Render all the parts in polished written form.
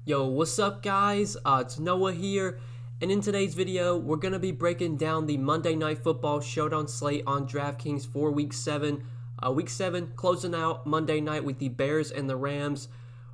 Yo, what's up guys? It's Noah here, and in today's video, we're going to be breaking down the Monday Night Football Showdown slate on Draftkings for Week 7. Week 7 closing out Monday night with the Bears and the Rams.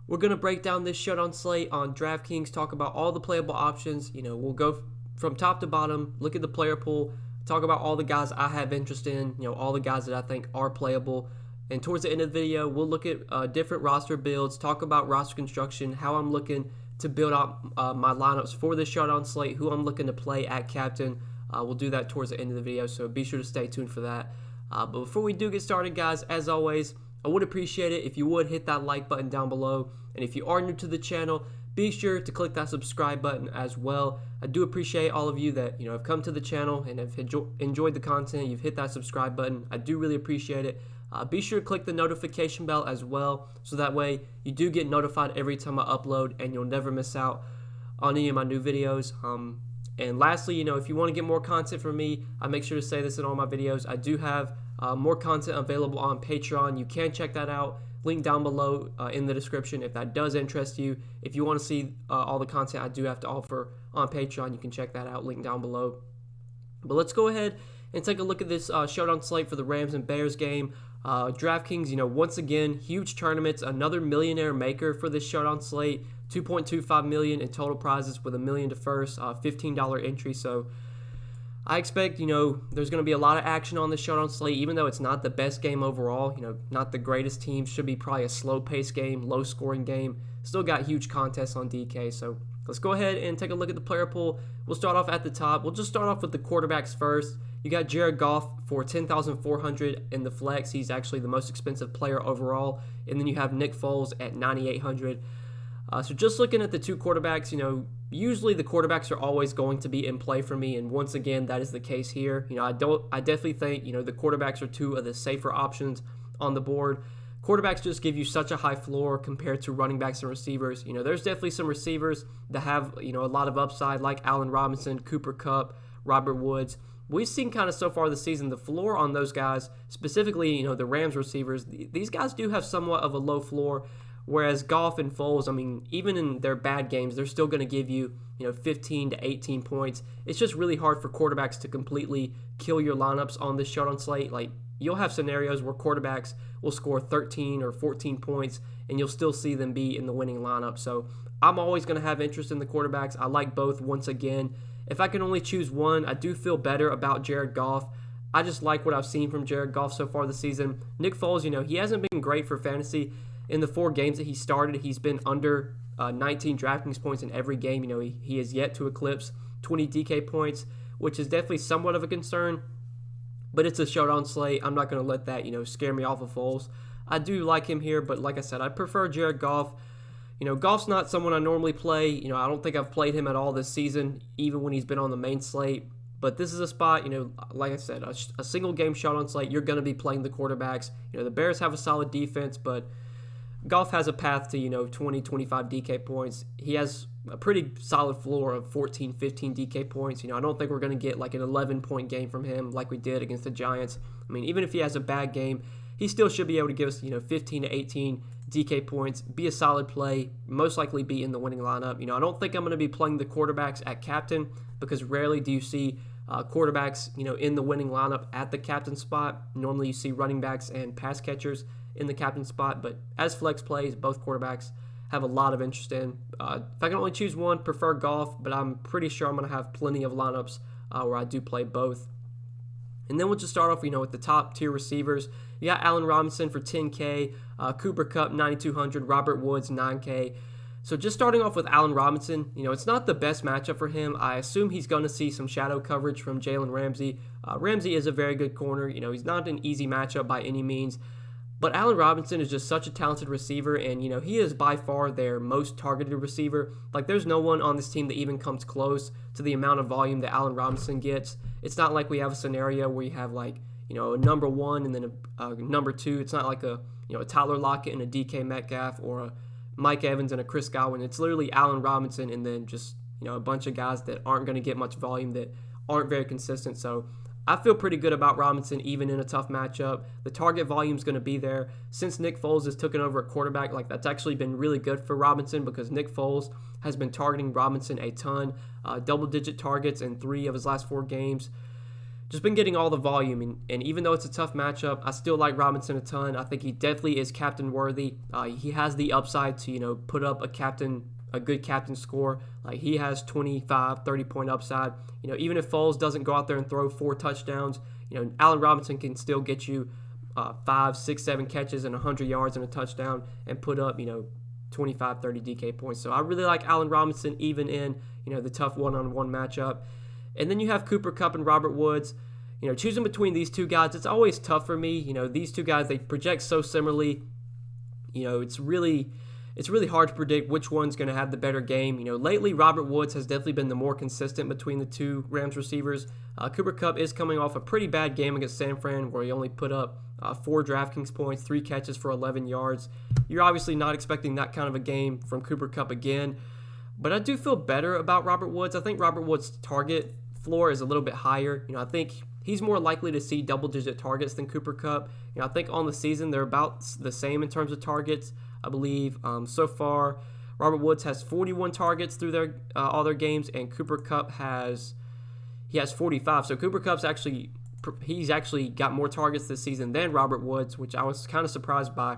We're going to break down this Showdown slate on Draftkings, talk about all the playable options. We'll go from top to bottom, look at the player pool, talk about all the guys I have interest in, all the guys that I think are playable. And towards the end of the video, we'll look at different roster builds, talk about roster construction, how I'm looking to build out my lineups for this Showdown slate, who I'm looking to play at captain. We'll do that towards the end of the video, so be sure to stay tuned for that. But before we do get started, guys, as always, I would appreciate it if you would hit that like button down below. And if you are new to the channel, be sure to click that subscribe button as well. I do appreciate all of you that have come to the channel and have enjoyed the content. You've hit that subscribe button. I do really appreciate it. Be sure to click the notification bell as well, so that way you do get notified every time I upload and you'll never miss out on any of my new videos. And lastly, if you want to get more content from me, I make sure to say this in all my videos. I do have more content available on Patreon. You can check that out. Link down below in the description if that does interest you. If you want to see all the content I do have to offer on Patreon, you can check that out. Link down below. But let's go ahead and take a look at this Showdown slate for the Rams and Bears game. DraftKings, once again, huge tournaments, another millionaire maker for this Showdown slate, $2.25 million in total prizes with $1 million to first, $15 entry. So I expect, there's going to be a lot of action on this Showdown slate, even though it's not the best game overall, not the greatest team, should be probably a slow-paced game, low-scoring game. Still got huge contests on DK, so let's go ahead and take a look at the player pool. We'll start off at the top. We'll just start off with the quarterbacks first. You got Jared Goff for $10,400 in the flex. He's actually the most expensive player overall. And then you have Nick Foles at $9,800. So just looking at the two quarterbacks, usually the quarterbacks are always going to be in play for me. And once again, that is the case here. I definitely think, the quarterbacks are two of the safer options on the board. Quarterbacks just give you such a high floor compared to running backs and receivers. There's definitely some receivers that have, a lot of upside, like Allen Robinson, Cooper Kupp, Robert Woods. We've seen kind of so far this season the floor on those guys, specifically, the Rams receivers. These guys do have somewhat of a low floor, whereas Goff and Foles, even in their bad games, they're still going to give you, 15 to 18 points. It's just really hard for quarterbacks to completely kill your lineups on this Showdown slate. Like, you'll have scenarios where quarterbacks will score 13 or 14 points, and you'll still see them be in the winning lineup. So I'm always going to have interest in the quarterbacks. I like both once again. If I can only choose one, I do feel better about Jared Goff. I just like what I've seen from Jared Goff so far this season. Nick Foles, he hasn't been great for fantasy. In the 4 games that he started, he's been under 19 DraftKings points in every game. He has yet to eclipse 20 DK points, which is definitely somewhat of a concern. But it's a Showdown slate. I'm not going to let that, scare me off of Foles. I do like him here, but like I said, I prefer Jared Goff. Goff's not someone I normally play. I don't think I've played him at all this season, even when he's been on the main slate. But this is a spot, like I said, a single game Showdown slate, you're going to be playing the quarterbacks. The Bears have a solid defense, but Goff has a path to, 20, 25 DK points. He has a pretty solid floor of 14, 15 DK points. I don't think we're going to get like an 11-point game from him like we did against the Giants. Even if he has a bad game, he still should be able to give us, 15 to 18 DK points, be a solid play, most likely be in the winning lineup. I don't think I'm going to be playing the quarterbacks at captain, because rarely do you see quarterbacks, in the winning lineup at the captain spot. Normally you see running backs and pass catchers in the captain spot, but as flex plays, both quarterbacks have a lot of interest in. If I can only choose one, prefer Goff, but I'm pretty sure I'm going to have plenty of lineups where I do play both. And then we'll just start off, with the top tier receivers. You got Allen Robinson for $10K, Cooper Kupp $9,200, Robert Woods $9K. So just starting off with Allen Robinson, it's not the best matchup for him. I assume he's going to see some shadow coverage from Jalen Ramsey. Ramsey is a very good corner. He's not an easy matchup by any means. But Allen Robinson is just such a talented receiver, and, he is by far their most targeted receiver. Like, there's no one on this team that even comes close to the amount of volume that Allen Robinson gets. It's not like we have a scenario where you have, like, a number 1 and then a number 2. It's not like a Tyler Lockett and a DK Metcalf or a Mike Evans and a Chris Godwin. It's literally Allen Robinson and then just, a bunch of guys that aren't going to get much volume, that aren't very consistent. So I feel pretty good about Robinson even in a tough matchup. The target volume is going to be there. Since Nick Foles has taken over at quarterback, like that's actually been really good for Robinson because Nick Foles has been targeting Robinson a ton. Double-digit targets in 3 of his last 4 games. Just been getting all the volume, and even though it's a tough matchup, I still like Robinson a ton. I think he definitely is captain worthy. He has the upside to, put up a good captain score. Like he has 25, 30-point upside. Even if Foles doesn't go out there and throw 4 touchdowns, Allen Robinson can still get you 5, 6, 7 catches and 100 yards and a touchdown and put up, 25, 30 DK points. So I really like Allen Robinson even in, the tough one-on-one matchup. And then you have Cooper Kupp and Robert Woods. Choosing between these 2 guys, it's always tough for me. These 2 guys, they project so similarly. It's really hard to predict which one's going to have the better game. Lately, Robert Woods has definitely been the more consistent between the 2 Rams receivers. Cooper Kupp is coming off a pretty bad game against San Fran where he only put up 4 Draftkings points, 3 catches for 11 yards. You're obviously not expecting that kind of a game from Cooper Kupp again. But I do feel better about Robert Woods. I think Robert Woods' target floor is a little bit higher. I think he's more likely to see double-digit targets than Cooper Kupp. I think on the season they're about the same in terms of targets. I believe so far Robert Woods has 41 targets through all their games, and Cooper Kupp has 45. So Cooper Kupp's he's actually got more targets this season than Robert Woods, which I was kind of surprised by.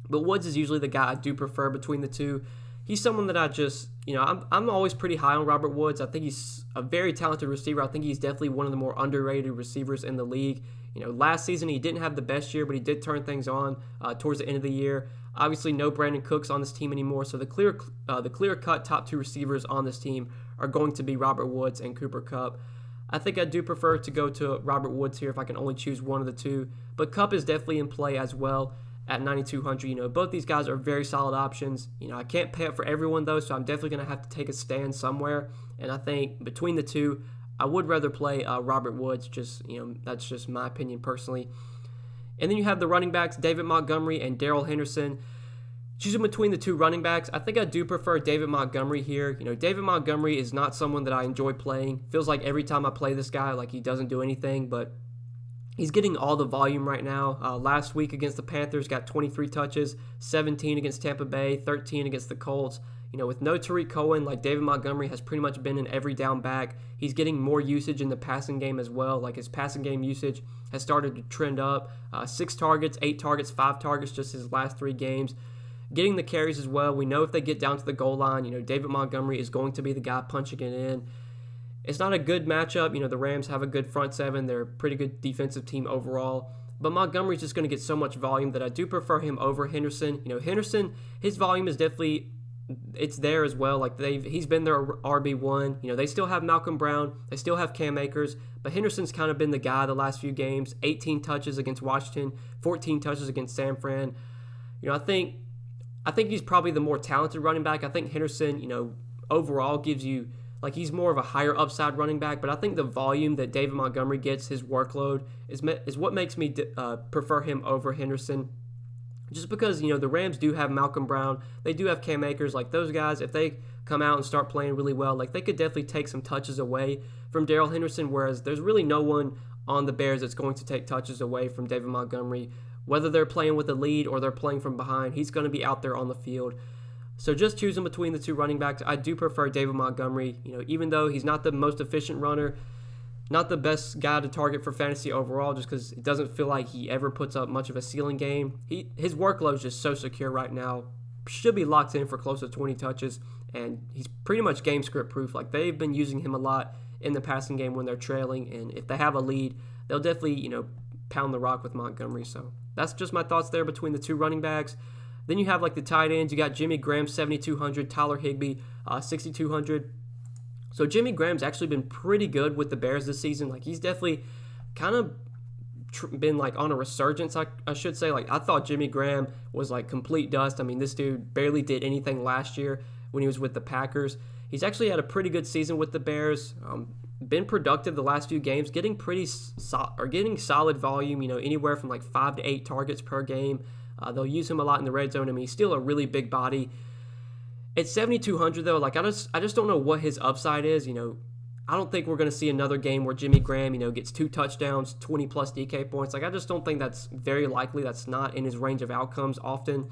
But Woods is usually the guy I do prefer between the 2. He's someone that I just, I'm always pretty high on Robert Woods. I think he's a very talented receiver. I think he's definitely one of the more underrated receivers in the league. Last season he didn't have the best year, but he did turn things on towards the end of the year. Obviously, no Brandon Cooks on this team anymore, so the clear-cut top 2 receivers on this team are going to be Robert Woods and Cooper Kupp. I think I do prefer to go to Robert Woods here if I can only choose one of the 2, but Kupp is definitely in play as well at 9,200. Both these guys are very solid options. I can't pay up for everyone, though, so I'm definitely going to have to take a stand somewhere, and I think between the 2, I would rather play Robert Woods. That's just my opinion personally. And then you have the running backs, David Montgomery and Darrell Henderson. Choosing between the 2 running backs, I think I do prefer David Montgomery here. David Montgomery is not someone that I enjoy playing. Feels like every time I play this guy, like he doesn't do anything, but he's getting all the volume right now. Last week against the Panthers, got 23 touches, 17 against Tampa Bay, 13 against the Colts. With no Tariq Cohen, like David Montgomery has pretty much been an every down back. He's getting more usage in the passing game as well. Like his passing game usage has started to trend up. 6 targets, 8 targets, 5 targets just his last 3 games. Getting the carries as well. We know if they get down to the goal line, David Montgomery is going to be the guy punching it in. It's not a good matchup. The Rams have a good front 7. They're a pretty good defensive team overall. But Montgomery's just going to get so much volume that I do prefer him over Henderson. Henderson, his volume is definitely, it's there as well. Like he's been their RB1. They still have Malcolm Brown. They still have Cam Akers. But Henderson's kind of been the guy the last few games. 18 touches against Washington, 14 touches against San Fran. I think he's probably the more talented running back. I think Henderson, overall gives you, like he's more of a higher upside running back, but I think the volume that David Montgomery gets, his workload, is what makes me prefer him over Henderson. Just because, the Rams do have Malcolm Brown, they do have Cam Akers, like those guys, if they come out and start playing really well, like they could definitely take some touches away from Darrell Henderson, whereas there's really no one on the Bears that's going to take touches away from David Montgomery. Whether they're playing with a lead or they're playing from behind, he's going to be out there on the field. So just choosing between the 2 running backs, I do prefer David Montgomery. Even though he's not the most efficient runner, not the best guy to target for fantasy overall, just because it doesn't feel like he ever puts up much of a ceiling game. His workload is just so secure right now. Should be locked in for close to 20 touches, and he's pretty much game script proof. Like they've been using him a lot in the passing game when they're trailing, and if they have a lead, they'll definitely, pound the rock with Montgomery. So that's just my thoughts there between the 2 running backs. Then you have like the tight ends. You got Jimmy Graham, 7,200, Tyler Higbee, 6,200. So Jimmy Graham's actually been pretty good with the Bears this season. Like he's definitely kind of been like on a resurgence, I should say. Like I thought Jimmy Graham was like complete dust. I mean, this dude barely did anything last year when he was with the Packers. He's actually had a pretty good season with the Bears. Been productive the last few games, getting getting solid volume. Anywhere from like 5 to 8 targets per game. They'll use him a lot in the red zone. I mean, he's still a really big body. At 7,200 though, like I just don't know what his upside is. I don't think we're going to see another game where Jimmy Graham, gets 2 touchdowns, 20 plus DK points. Like, I just don't think that's very likely. That's not in his range of outcomes often.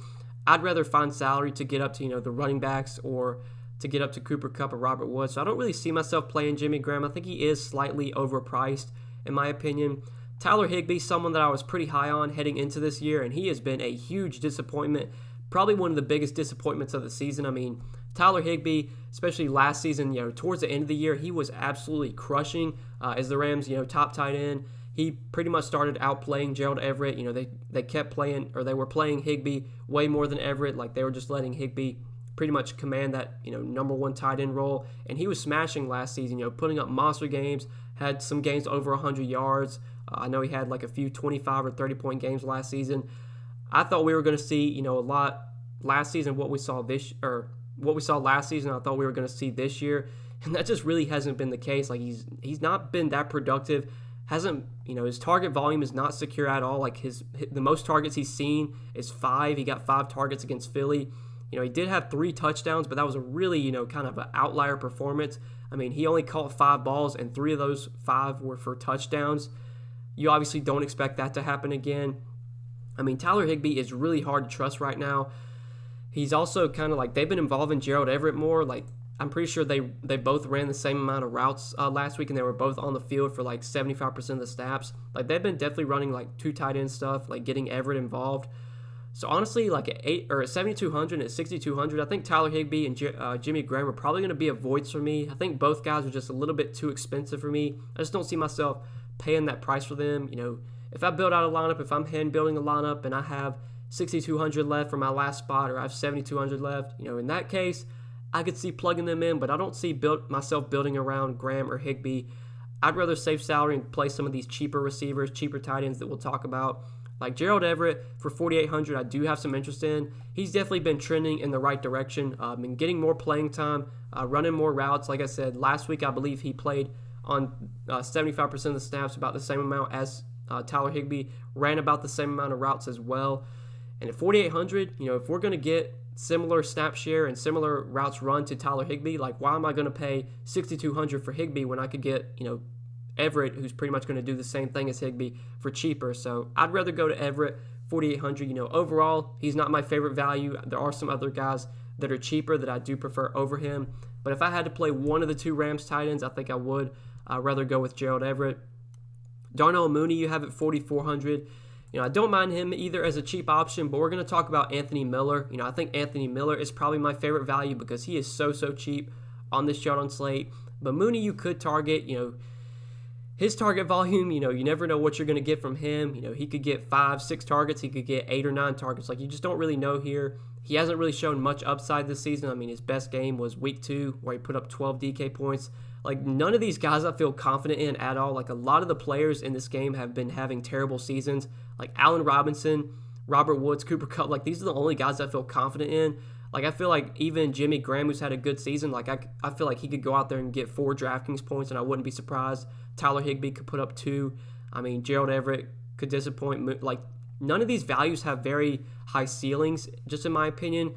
I'd rather find salary to get up to, the running backs or to get up to Cooper Kupp or Robert Woods. So I don't really see myself playing Jimmy Graham. I think he is slightly overpriced, in my opinion. Tyler Higbee, someone that I was pretty high on heading into this year, and he has been a huge disappointment. Probably one of the biggest disappointments of the season. I mean, Tyler Higbee, especially last season, towards the end of the year, he was absolutely crushing as the Rams, top tight end. He pretty much started outplaying Gerald Everett. They kept playing, or they were playing Higbee way more than Everett. Like, they were just letting Higbee pretty much command that, number one tight end role. And he was smashing last season, putting up monster games, had some games over 100 yards. I know he had like a few 25 or 30-point games last season. I thought we were going to see, a lot last season, what we saw last season, I thought we were going to see this year. And that just really hasn't been the case. Like, he's not been that productive. Hasn't, his target volume is not secure at all. Like, the most targets he's seen is 5. He got 5 targets against Philly. He did have 3 touchdowns, but that was a really, kind of an outlier performance. I mean, he only caught 5 balls, and 3 of those 5 were for touchdowns. You obviously don't expect that to happen again. I mean, Tyler Higbee is really hard to trust right now. He's also kind of like, they've been involving Gerald Everett more. Like, I'm pretty sure they both ran the same amount of routes last week, and they were both on the field for like 75% of the snaps. Like, they've been definitely running like 2 tight end stuff, like getting Everett involved. So honestly, like at 7,200 and at 6,200, I think Tyler Higbee and Jimmy Graham are probably going to be avoids for me. I think both guys are just a little bit too expensive for me. I just don't see myself paying that price for them. If I build out a lineup, if I'm hand building a lineup and I have 6,200 left for my last spot, or I have 7,200 left, in that case, I could see plugging them in, but I don't see myself building around Graham or Higbee. I'd rather save salary and play some of these cheaper receivers, cheaper tight ends that we'll talk about. Like Gerald Everett for 4,800, I do have some interest in. He's definitely been trending in the right direction, and getting more playing time, running more routes. Like I said, last week I believe he played on 75% of the snaps, about the same amount as Tyler Higbee, ran about the same amount of routes as well. And at 4,800, if we're going to get similar snap share and similar routes run to Tyler Higbee, like, why am I going to pay 6,200 for Higbee when I could get, Everett, who's pretty much going to do the same thing as Higbee, for cheaper? So I'd rather go to Everett, 4,800. Overall, he's not my favorite value. There are some other guys that are cheaper that I do prefer over him. But if I had to play one of the 2 Rams tight ends, I think I would rather go with Gerald Everett. Darnell Mooney, you have at 4,400. I don't mind him either as a cheap option, but we're going to talk about Anthony Miller. I think Anthony Miller is probably my favorite value because he is so cheap on this Showdown slate. But Mooney, you could target, his target volume, you never know what you're going to get from him. He could get 5, 6 targets. He could get 8 or 9 targets. Like, you just don't really know here. He hasn't really shown much upside this season. I mean, his best game was week 2 where he put up 12 DK points. Like, none of these guys I feel confident in at all. Like, a lot of the players in this game have been having terrible seasons. Like, Allen Robinson, Robert Woods, Cooper Kupp. Like, these are the only guys I feel confident in. Like, I feel like even Jimmy Graham, who's had a good season, like, I feel like he could go out there and get 4 Draftkings points, and I wouldn't be surprised. Tyler Higbee could put up 2. I mean, Gerald Everett could disappoint. Like, none of these values have very high ceilings, just in my opinion.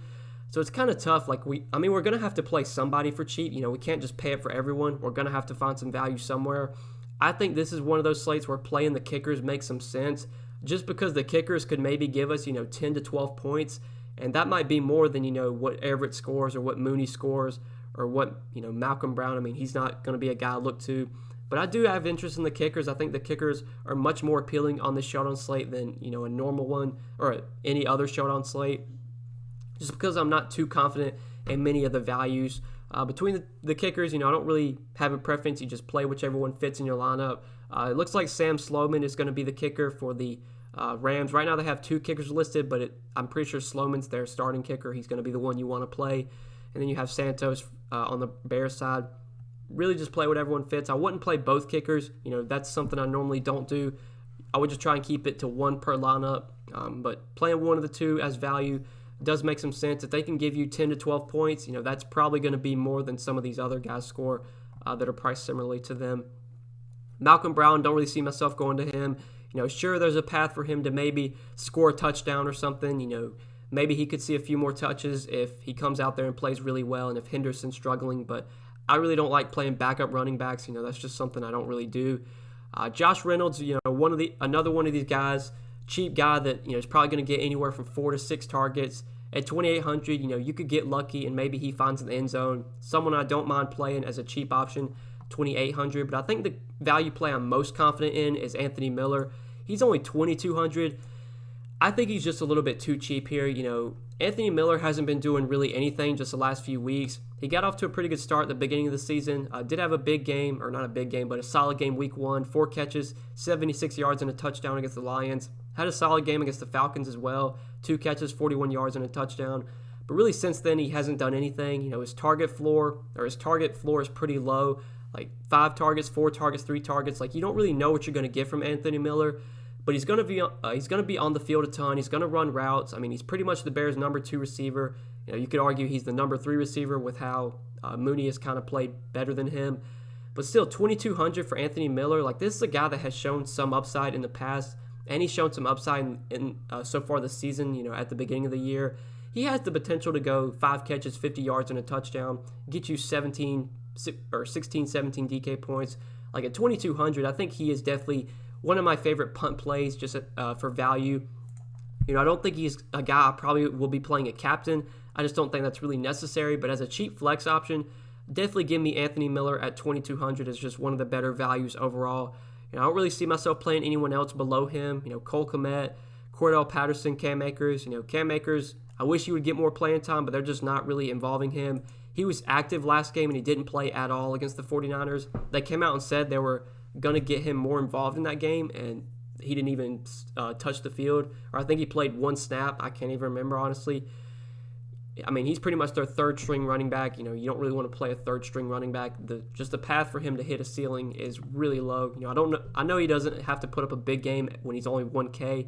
So it's kind of tough. Like, we're going to have to play somebody for cheap. We can't just pay it for everyone. We're going to have to find some value somewhere. I think this is one of those slates where playing the kickers makes some sense, just because the kickers could maybe give us, 10 to 12 points. And that might be more than, what Everett scores or what Mooney scores or what, Malcolm Brown. I mean, he's not going to be a guy I look to. But I do have interest in the kickers. I think the kickers are much more appealing on this Showdown slate than, a normal one or any other Showdown slate, just because I'm not too confident in many of the values. Between the kickers, I don't really have a preference. You just play whichever one fits in your lineup. It looks like Sam Sloman is going to be the kicker for the Rams. Right now they have 2 kickers listed, but I'm pretty sure Sloman's their starting kicker. He's going to be the one you want to play. And then you have Santos on the Bears side. Really just play whatever one fits. I wouldn't play both kickers. That's something I normally don't do. I would just try and keep it to 1 per lineup. But playing one of the 2 as value does make some sense. If they can give you 10 to 12 points, that's probably going to be more than some of these other guys score that are priced similarly to them. Malcolm Brown, don't really see myself going to him. Sure, there's a path for him to maybe score a touchdown or something. Maybe he could see a few more touches if he comes out there and plays really well and if Henderson's struggling. But I really don't like playing backup running backs. That's just something I don't really do. Josh Reynolds, another one of these guys, cheap guy that is probably going to get anywhere from 4 to 6 targets at 2,800. You could get lucky and maybe he finds an end zone. Someone I don't mind playing as a cheap option, 2,800. But I think the value play I'm most confident in is Anthony Miller. He's only 2,200. I think he's just a little bit too cheap here. Anthony Miller hasn't been doing really anything just the last few weeks. He got off to a pretty good start at the beginning of the season. Did have a big game, or not a big game, but a solid game week 1. 4 catches, 76 yards and a touchdown against the Lions. Had a solid game against the Falcons as well. 2 catches, 41 yards and a touchdown. But really since then he hasn't done anything. His target floor is pretty low. Like 5 targets, 4 targets, 3 targets. Like you don't really know what you're going to get from Anthony Miller. But he's going to be on the field a ton. He's going to run routes. I mean, he's pretty much the Bears' number 2 receiver. You could argue he's the number 3 receiver with how Mooney has kind of played better than him. But still, 2,200 for Anthony Miller. Like this is a guy that has shown some upside in the past, and he's shown some upside in so far this season. At the beginning of the year, he has the potential to go 5 catches, 50 yards and a touchdown, get you 16, 17 DK points. Like at 2,200, I think he is definitely one of my favorite punt plays just for value. I don't think he's a guy I probably will be playing a captain. I just don't think that's really necessary. But as a cheap flex option, definitely give me Anthony Miller at 2,200 as just one of the better values overall. I don't really see myself playing anyone else below him. Cole Kmet, Cordell Patterson, Cam Akers. Cam Akers, I wish he would get more playing time, but they're just not really involving him. He was active last game and he didn't play at all against the 49ers. They came out and said they were going to get him more involved in that game, and he didn't even touch the field. Or I think he played 1 snap. I can't even remember, honestly. I mean, he's pretty much their 3rd string running back. You don't really want to play a 3rd string running back. Just the path for him to hit a ceiling is really low. I know he doesn't have to put up a big game when he's only 1K,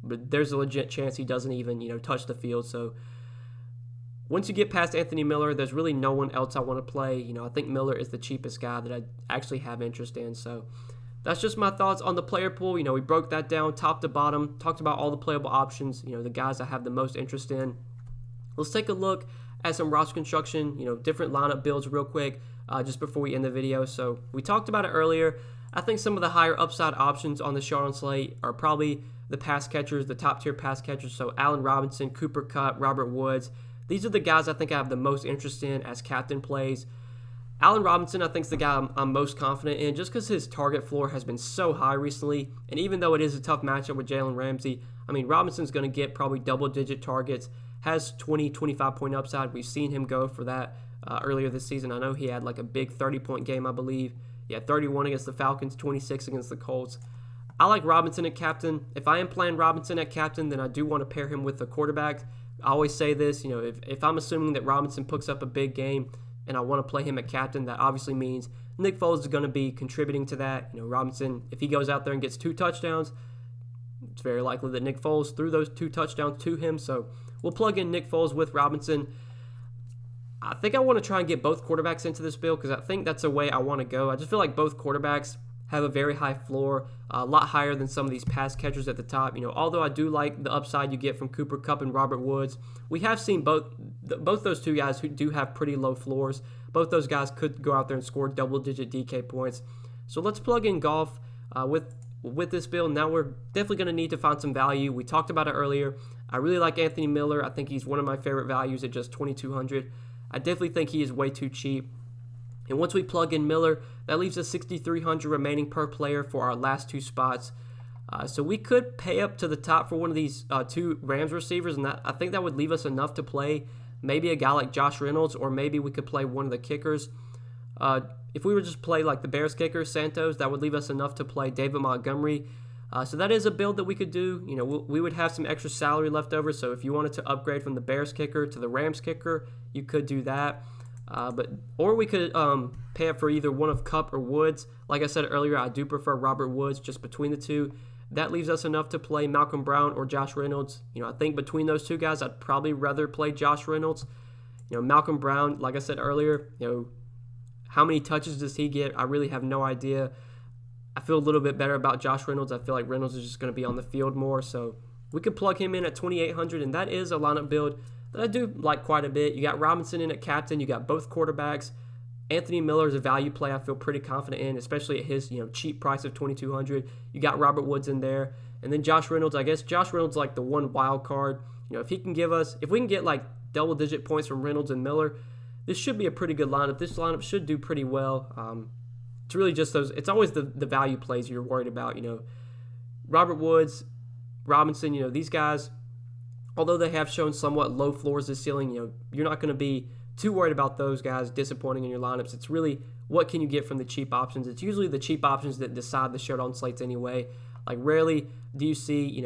but there's a legit chance he doesn't even touch the field. So once you get past Anthony Miller, there's really no one else I want to play. I think Miller is the cheapest guy that I actually have interest in. So that's just my thoughts on the player pool. We broke that down top to bottom, talked about all the playable options, the guys I have the most interest in. Let's take a look at some roster construction, different lineup builds real quick just before we end the video. So we talked about it earlier. I think some of the higher upside options on the Showdown slate are probably the pass catchers, the top tier pass catchers. So Allen Robinson, Cooper Kupp, Robert Woods. These are the guys I think I have the most interest in as captain plays. Allen Robinson, I think, is the guy I'm most confident in just because his target floor has been so high recently. And even though it is a tough matchup with Jalen Ramsey, I mean, Robinson's going to get probably double-digit targets, has 20, 25-point upside. We've seen him go for that earlier this season. I know he had like a big 30-point game, I believe. Yeah, 31 against the Falcons, 26 against the Colts. I like Robinson at captain. If I am playing Robinson at captain, then I do want to pair him with the quarterback. I always say this, if I'm assuming that Robinson picks up a big game and I want to play him at captain, that obviously means Nick Foles is going to be contributing to that. Robinson, if he goes out there and gets 2 touchdowns, it's very likely that Nick Foles threw those 2 touchdowns to him. So we'll plug in Nick Foles with Robinson. I think I want to try and get both quarterbacks into this build because I think that's the way I want to go. I just feel like both quarterbacks have a very high floor, a lot higher than some of these pass catchers at the top. Although I do like the upside you get from Cooper Kupp and Robert Woods, we have seen both those 2 guys who do have pretty low floors. Both those guys could go out there and score double-digit DK points. So let's plug in Goff with this build. Now we're definitely going to need to find some value. We talked about it earlier. I really like Anthony Miller. I think he's one of my favorite values at just 2,200. I definitely think he is way too cheap. And once we plug in Miller, that leaves us 6,300 remaining per player for our last 2 spots. So we could pay up to the top for one of these 2 Rams receivers, and I think that would leave us enough to play maybe a guy like Josh Reynolds, or maybe we could play one of the kickers. If we were just play like the Bears kicker, Santos, that would leave us enough to play David Montgomery. So that is a build that we could do. We would have some extra salary left over, so if you wanted to upgrade from the Bears kicker to the Rams kicker, you could do that. Or we could pay up for either one of Kupp or Woods. Like I said earlier, I do prefer Robert Woods just between the 2. That leaves us enough to play Malcolm Brown or Josh Reynolds. I think between those 2 guys, I'd probably rather play Josh Reynolds. Malcolm Brown, like I said earlier, how many touches does he get? I really have no idea. I feel a little bit better about Josh Reynolds. I feel like Reynolds is just going to be on the field more. So we could plug him in at 2,800, and that is a lineup build that I do like quite a bit. You got Robinson in at captain. You got both quarterbacks. Anthony Miller is a value play I feel pretty confident in, especially at his cheap price of $2,200. You got Robert Woods in there, and then Josh Reynolds. I guess Josh Reynolds like the one wild card. If he can if we can get like double-digit points from Reynolds and Miller, this should be a pretty good lineup. This lineup should do pretty well. It's really just those. It's always the value plays you're worried about. Robert Woods, Robinson. These guys, although they have shown somewhat low floors this ceiling, you're not going to be too worried about those guys disappointing in your lineups. It's really what can you get from the cheap options. It's usually the cheap options that decide the showdown slates anyway. Like rarely do you see,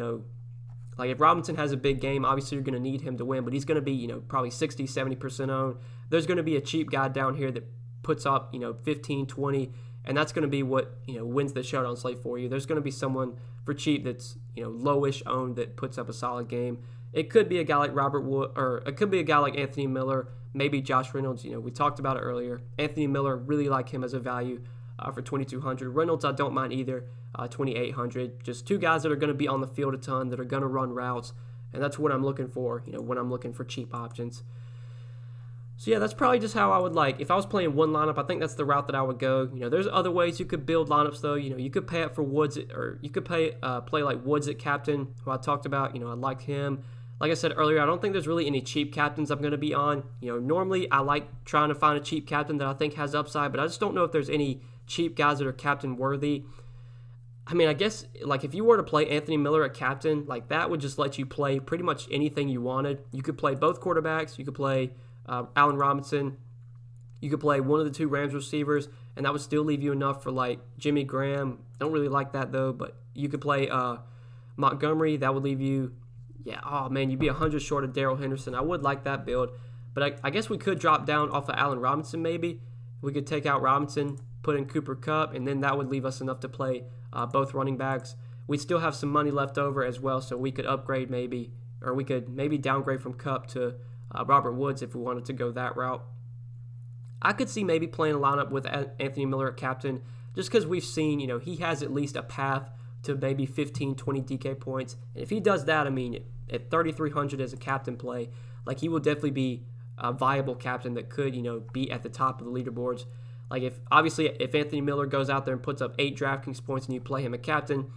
like if Robinson has a big game, obviously you're going to need him to win, but he's going to be, probably 60, 70% owned. There's going to be a cheap guy down here that puts up, 15, 20, and that's going to be what, wins the showdown slate for you. There's going to be someone for cheap that's, lowish owned that puts up a solid game. It could be a guy like Robert Wood, or it could be a guy like Anthony Miller, maybe Josh Reynolds. We talked about it earlier. Anthony Miller, really like him as a value for $2,200. Reynolds, I don't mind either, $2,800. Just two guys that are going to be on the field a ton, that are going to run routes, and that's what I'm looking for, when I'm looking for cheap options. So yeah, that's probably just how I would like. If I was playing one lineup, I think that's the route that I would go. There's other ways you could build lineups though. You could pay up for Woods, or you could play like Woods at captain, who I talked about. I like him. Like I said earlier, I don't think there's really any cheap captains I'm going to be on. Normally I like trying to find a cheap captain that I think has upside, but I just don't know if there's any cheap guys that are captain worthy. I mean, I guess like if you were to play Anthony Miller at captain, like that would just let you play pretty much anything you wanted. You could play both quarterbacks. You could play Allen Robinson. You could play one of the two Rams receivers, and that would still leave you enough for like Jimmy Graham. Don't really like that though, but you could play Montgomery. That would leave you, you'd be 100 short of Darrell Henderson. I would like that build, but I guess we could drop down off of Allen Robinson maybe. We could take out Robinson, put in Cooper Kupp, and then that would leave us enough to play both running backs. We still have some money left over as well, so we could upgrade maybe, or we could maybe downgrade from Kupp to Robert Woods if we wanted to go that route. I could see maybe playing a lineup with Anthony Miller at captain, just because we've seen, he has at least a path to maybe 15, 20 DK points. And if he does that, I mean, at 3,300 as a captain play, like he will definitely be a viable captain that could, be at the top of the leaderboards. Like if Anthony Miller goes out there and puts up 8 Draftkings points and you play him a captain,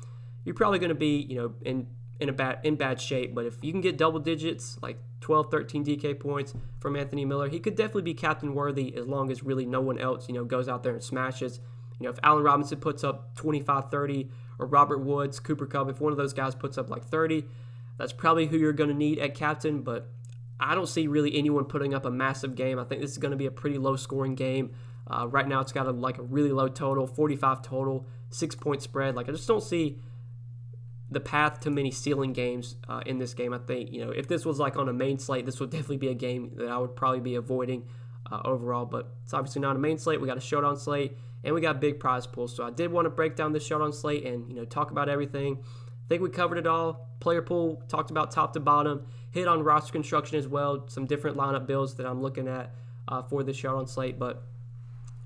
you're probably going to be, in bad shape. But if you can get double digits, like 12, 13 DK points from Anthony Miller, he could definitely be captain worthy as long as really no one else, goes out there and smashes. If Allen Robinson puts up 25, 30, or Robert Woods, Cooper Kupp, if one of those guys puts up like 30, that's probably who you're going to need at captain. But I don't see really anyone putting up a massive game. I think this is going to be a pretty low-scoring game. Right now it's got a really low total, 45 total, 6-point spread. Like I just don't see the path to many ceiling games in this game. I think, if this was like on a main slate, this would definitely be a game that I would probably be avoiding overall. But it's obviously not a main slate. We got a showdown slate, and we got big prize pools. So I did want to break down this showdown slate and, talk about everything. I think we covered it all. Player pool, talked about top to bottom, hit on roster construction as well, some different lineup builds that I'm looking at for this showdown slate. But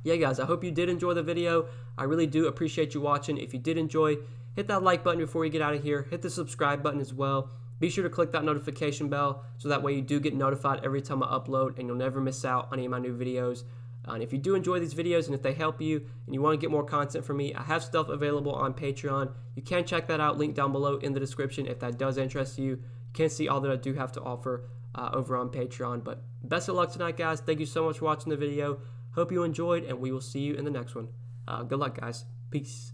yeah, guys, I hope you did enjoy the video. I really do appreciate you watching. If you did enjoy, hit that like button before you get out of here. Hit the subscribe button as well. Be sure to click that notification bell so that way you do get notified every time I upload and you'll never miss out on any of my new videos. And if you do enjoy these videos and if they help you and you want to get more content from me, I have stuff available on Patreon. You can check that out, link down below in the description if that does interest you. You can see all that I do have to offer over on Patreon. But best of luck tonight, guys. Thank you so much for watching the video. Hope you enjoyed, and we will see you in the next one. Good luck, guys. Peace.